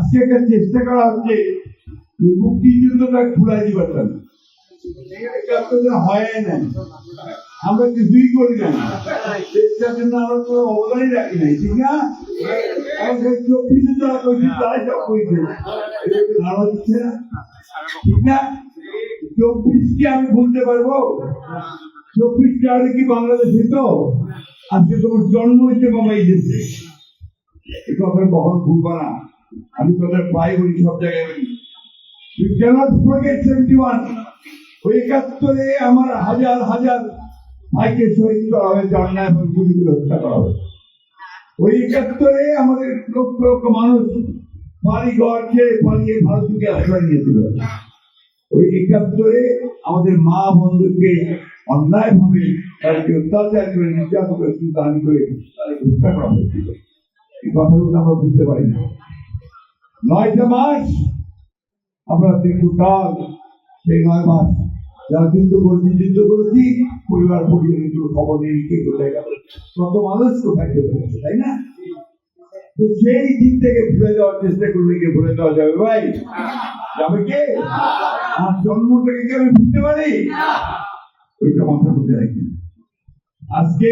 আজকে একটা চেষ্টা করা হচ্ছে মুক্তিযুদ্ধটা ঘুরাই দিবার জন্য। হয় নাই, আমরা কিছুই করি না, চেষ্টার জন্য আমরা কোনো অবদানই রাখি নাই, ঠিক না? আমাদের 24-এ যারা করেছি তারাই সব করেছে, ধারণা দিচ্ছে না, ঠিক না? 24-কে আমি ভুলতে পারবো? 24টা আগে কি বাংলাদেশে তো আজকে তোমার জন্ম হইতে বাবা এই দেশে, এই কথা কখন ভুলবা না। আমি কথা প্রায় বলি, সব জায়গায় বলি, You cannot forget 71. ওই 71-এ আমার হাজার হাজার ভাইকে শহীদ করা হয়েছে, অন্যায় এবং গুলিগুলো হত্যা করা হয়েছে। ওই 71-এ আমাদের লক্ষ লক্ষ মানুষ বাড়ি ঘর ছেড়ে পালিয়ে ভারতকে আশ্রয় নিয়েছিল। ওই 71-এ আমাদের মা বন্ধুকে অন্যায় ভাবে তাদেরকে অত্যাচার করে, নির্যাতন করে, দান করে তাদেরকে হত্যা করা হয়েছিল। এই কথাগুলো আমরা বুঝতে পারি না। 9টা মাস আমরা দীর্ঘকাল, সেই 9 মাস যারা যুদ্ধ করেছি, পরিবার পরিজনের কোনো খবর নেই, কে কোথায় গেল, কত মানুষ কোথায় চলে গেছে, তাই না? তো সেই দিক থেকে ভুলে যাওয়ার চেষ্টা করলে কি ভুলে যাওয়া যাবে? ভাই যাবে কে? আমার জন্মটাকে কি আমি বুঝতে পারি? ওইটা মাথার মধ্যে রাখি। আজকে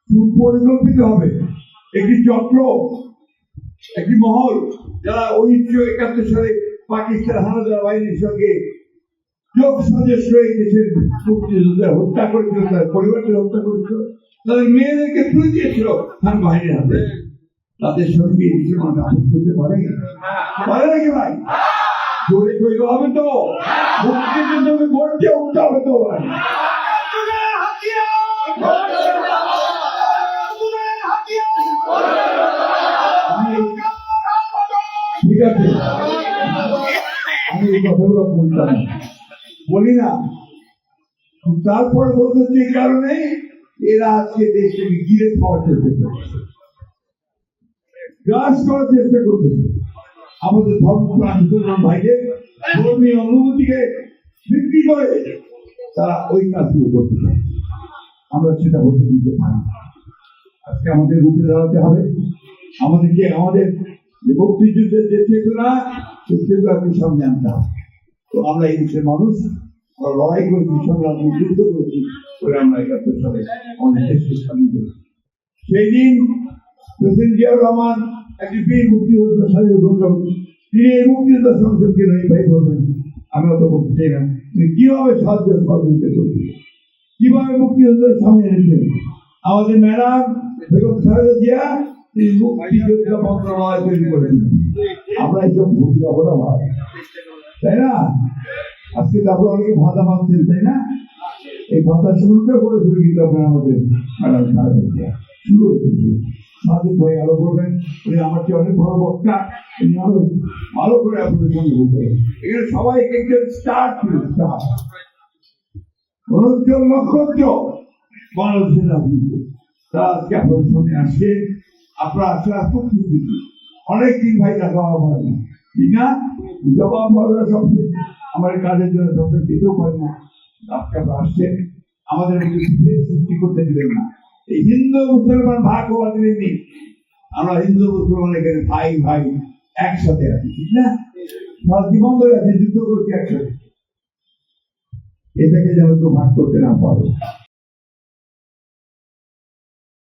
সুপরিকল্পিত হবে একটি চক্র, একটি মহল, যারা 1971 সালে পাকিস্তান হানাদার বাহিনীর সঙ্গে যোগ সাজেশ রয়ে দেশের মুক্তিযোদ্ধাদের হত্যা করেছিল, তার পরিবারকে হত্যা করেছিল, তাদের মেয়েদেরকে তুলে দিয়েছিল খান বাহিনীর হাতে। তাদের সঙ্গে মুসলমান আপোষ করতে পারে নাকি ভাই? জোরে তৈরি হবে তো, মুক্তিযুদ্ধকে গড়তে উঠতে হবে তো ভাই। ঠিক আছে, আমি এই কথাগুলো বলতাম বলি না, তারপরে বলতে যে কারণে এরা আজকে দেশটাকে ঘিরে খাওয়ার চেষ্টা করছে, গ্রাস করার চেষ্টা করতেছে। আমাদের ধর্মপ্রাণ মুসলমান ভাইদের ধর্মীয় অনুভূতিকে বিক্রি করে তারা ওই কাজগুলো করতে চায়। আমরা সেটা হতে দিতে পারি। আজকে আমাদের রুখে দাঁড়াতে হবে। আমাদেরকে আমাদের যে মুক্তিযুদ্ধের যে চেতনা, সেই চেতনাকে সামনে আনতে হবে। তো আমরা এই দেশের মানুষ, আমরা লড়াই করেছি, সংগ্রাম যুদ্ধ করেছি, করে আমরা 71 সালে আমাদের দেশকে স্বাধীন করেছি। সেই দিন প্রেসিডেন্ট জিয়াউর রহমান একটি বীর মুক্তিযোদ্ধা, স্বাধীন সংগ্রামী, তিনি এই মুক্তিযোদ্ধা সংসদকে নেই ভাই বলবেন, আমি অত বলতে চাই না, তিনি কিভাবে সাহায্য সহযোগিতা করবেন, কিভাবে মুক্তিযোদ্ধার সামনে এনেছেন। আমাদের ম্যাডাম বেগম খালেদা জিয়া তিনি মুক্তিযোদ্ধা মন্ত্রণালয় তৈরি করেন। আমরা এইসব ভুল যাবো না ভাই, তাই না? আজকে তারপরে অনেকে ভাতা পাচ্ছেন, তাই না? এই ভাতা শুরুটা করেছিল কিন্তু আপনার আমাদের ম্যাডাম খালেদা জিয়া শুরু হয়েছে। সাদিক ভাই আরো করবেন, উনি আমার চেয়ে অনেক বড় বক্তা, উনি আরো ভালো করে আপনাদের সঙ্গে বলতে হবে। এখানে সবাই একজন স্টার্ট ছিল, স্টার্ট 69 লক্ষ বাংলাদেশের রাজনীতি তা আজকে আপনাদের সামনে আসছে। আপনারা আসলে খুব খুশি, অনেকদিন ভাই দেখা হওয়া হয়, ঠিক না? জবাব হওয়ার সবচেয়ে আমার কাজের জন্য সবচেয়ে যেতেও পারে না। আজকে আপনারা আসছেন, আমাদের সৃষ্টি করতে দিলেন না। এই হিন্দু মুসলমান ভাগ হওয়া দিলেন, আমরা হিন্দু মুসলমান এখানে ভাই ভাই একসাথে আছি, ঠিক না? সারা জীবন ধরে আছে, যুদ্ধ করছি একসাথে। এটাকে যেন তো ভাগ করতে না পারে।